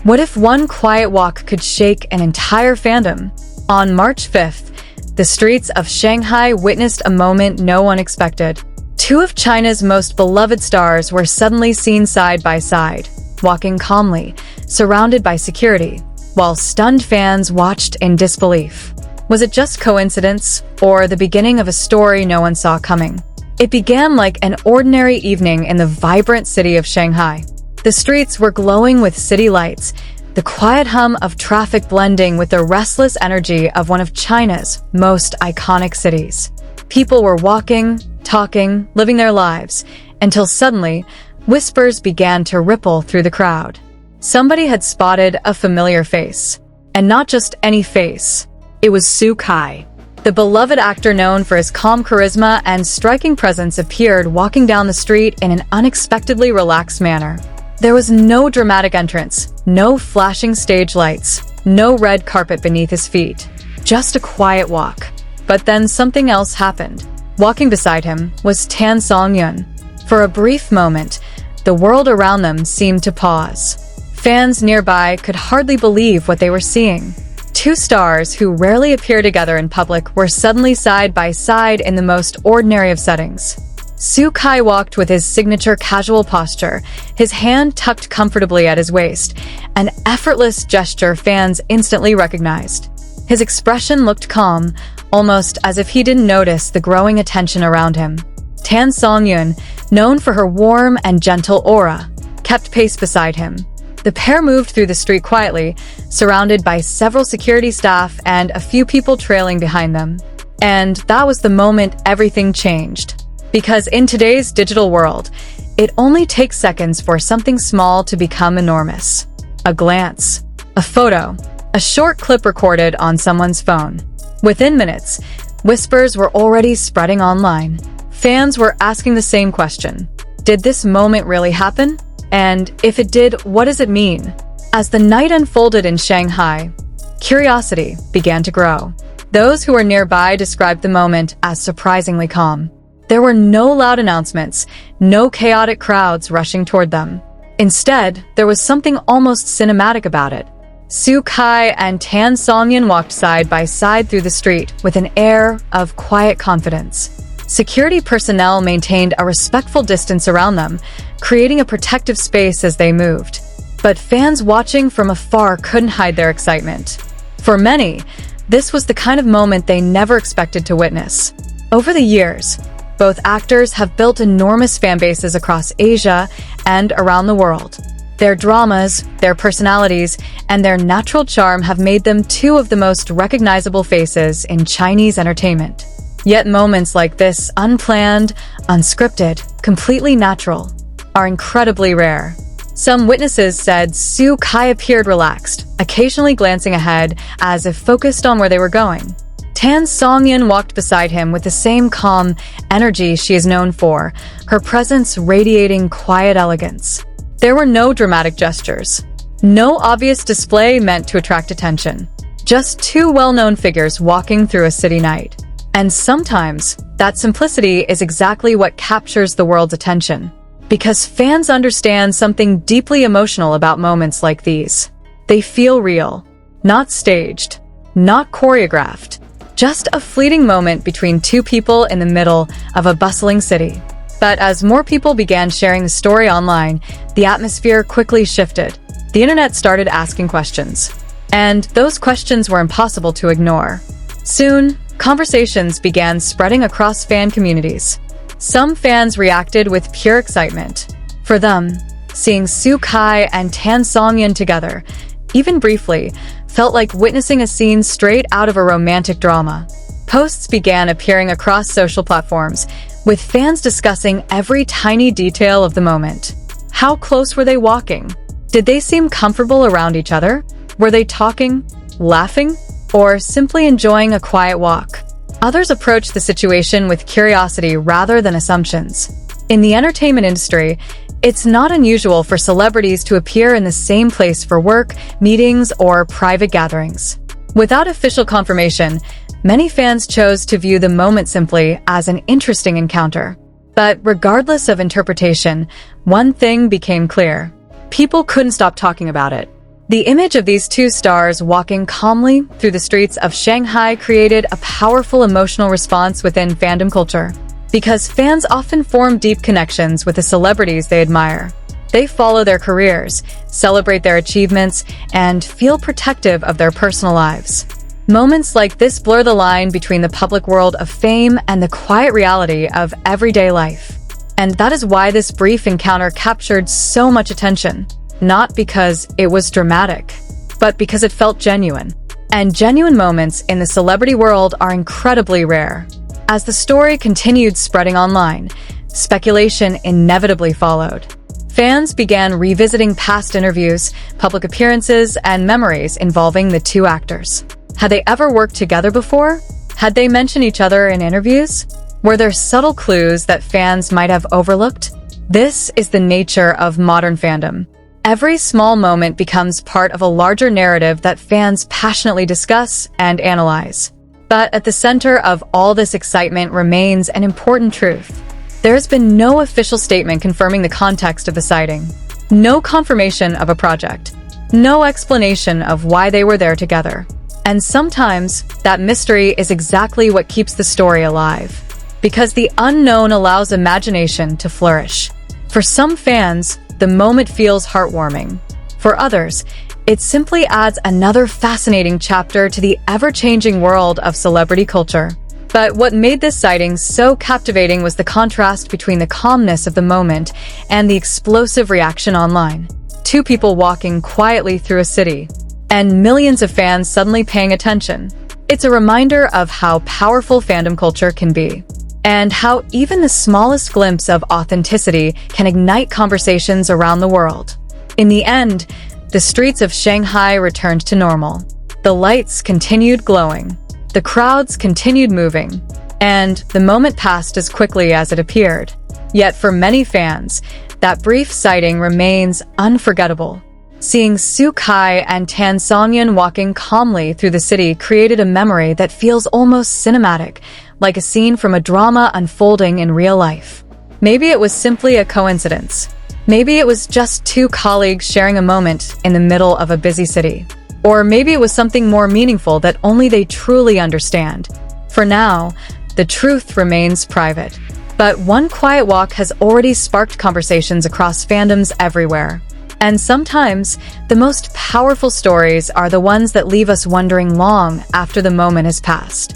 What if one quiet walk could shake an entire fandom? On March 5th, the streets of Shanghai witnessed a moment no one expected. Two of China's most beloved stars were suddenly seen side by side, walking calmly, surrounded by security, while stunned fans watched in disbelief. Was it just coincidence, or the beginning of a story no one saw coming? It began like an ordinary evening in the vibrant city of Shanghai. The streets were glowing with city lights, the quiet hum of traffic blending with the restless energy of one of China's most iconic cities. People were walking, talking, living their lives, until suddenly, whispers began to ripple through the crowd. Somebody had spotted a familiar face. And not just any face. It was Shanghai. The beloved actor known for his calm charisma and striking presence appeared walking down the street in an unexpectedly relaxed manner. There was no dramatic entrance, no flashing stage lights, no red carpet beneath his feet. Just a quiet walk. But then something else happened. Walking beside him was Songyun. For a brief moment, the world around them seemed to pause. Fans nearby could hardly believe what they were seeing. Two stars who rarely appear together in public were suddenly side by side in the most ordinary of settings. Shanghai walked with his signature casual posture, his hand tucked comfortably at his waist, an effortless gesture fans instantly recognized. His expression looked calm, almost as if he didn't notice the growing attention around him. Songyun, known for her warm and gentle aura, kept pace beside him. The pair moved through the street quietly, surrounded by several security staff and a few people trailing behind them. And that was the moment everything changed. Because in today's digital world, it only takes seconds for something small to become enormous. A glance, a photo, a short clip recorded on someone's phone. Within minutes, whispers were already spreading online. Fans were asking the same question. Did this moment really happen? And if it did, what does it mean? As the night unfolded in Shanghai, curiosity began to grow. Those who were nearby described the moment as surprisingly calm. There were no loud announcements, no chaotic crowds rushing toward them. Instead, there was something almost cinematic about it. Shanghai and Songyun walked side by side through the street with an air of quiet confidence. Security personnel maintained a respectful distance around them, creating a protective space as they moved. But fans watching from afar couldn't hide their excitement. For many, this was the kind of moment they never expected to witness. Over the years, both actors have built enormous fan bases across Asia and around the world. Their dramas, their personalities, and their natural charm have made them two of the most recognizable faces in Chinese entertainment. Yet moments like this, unplanned, unscripted, completely natural, are incredibly rare. Some witnesses said Shanghai appeared relaxed, occasionally glancing ahead as if focused on where they were going. Songyun walked beside him with the same calm energy she is known for, her presence radiating quiet elegance. There were no dramatic gestures. No obvious display meant to attract attention. Just two well-known figures walking through a city night. And sometimes, that simplicity is exactly what captures the world's attention. Because fans understand something deeply emotional about moments like these. They feel real, not staged, not choreographed. Just a fleeting moment between two people in the middle of a bustling city. But as more people began sharing the story online, the atmosphere quickly shifted. The internet started asking questions. And those questions were impossible to ignore. Soon, conversations began spreading across fan communities. Some fans reacted with pure excitement. For them, seeing Shanghai and Songyun together, even briefly, felt like witnessing a scene straight out of a romantic drama. Posts began appearing across social platforms, with fans discussing every tiny detail of the moment. How close were they walking? Did they seem comfortable around each other? Were they talking, laughing, or simply enjoying a quiet walk? Others approached the situation with curiosity rather than assumptions. In the entertainment industry, it's not unusual for celebrities to appear in the same place for work, meetings, or private gatherings. Without official confirmation, many fans chose to view the moment simply as an interesting encounter. But regardless of interpretation, one thing became clear. People couldn't stop talking about it. The image of these two stars walking calmly through the streets of Shanghai created a powerful emotional response within fandom culture. Because fans often form deep connections with the celebrities they admire. They follow their careers, celebrate their achievements, and feel protective of their personal lives. Moments like this blur the line between the public world of fame and the quiet reality of everyday life. And that is why this brief encounter captured so much attention. Not because it was dramatic, but because it felt genuine. And genuine moments in the celebrity world are incredibly rare. As the story continued spreading online, speculation inevitably followed. Fans began revisiting past interviews, public appearances, and memories involving the two actors. Had they ever worked together before? Had they mentioned each other in interviews? Were there subtle clues that fans might have overlooked? This is the nature of modern fandom. Every small moment becomes part of a larger narrative that fans passionately discuss and analyze. But at the center of all this excitement remains an important truth. There's been no official statement confirming the context of the sighting. No confirmation of a project. No explanation of why they were there together. And sometimes, that mystery is exactly what keeps the story alive. Because the unknown allows imagination to flourish. For some fans, the moment feels heartwarming. For others, it simply adds another fascinating chapter to the ever-changing world of celebrity culture. But what made this sighting so captivating was the contrast between the calmness of the moment and the explosive reaction online. Two people walking quietly through a city, and millions of fans suddenly paying attention. It's a reminder of how powerful fandom culture can be. And how even the smallest glimpse of authenticity can ignite conversations around the world. In the end, the streets of Shanghai returned to normal. The lights continued glowing. The crowds continued moving. And the moment passed as quickly as it appeared. Yet for many fans, that brief sighting remains unforgettable. Seeing Su Kai and Songyun walking calmly through the city created a memory that feels almost cinematic, like a scene from a drama unfolding in real life. Maybe it was simply a coincidence. Maybe it was just two colleagues sharing a moment in the middle of a busy city. Or maybe it was something more meaningful that only they truly understand. For now, the truth remains private. But one quiet walk has already sparked conversations across fandoms everywhere. And sometimes, the most powerful stories are the ones that leave us wondering long after the moment has passed.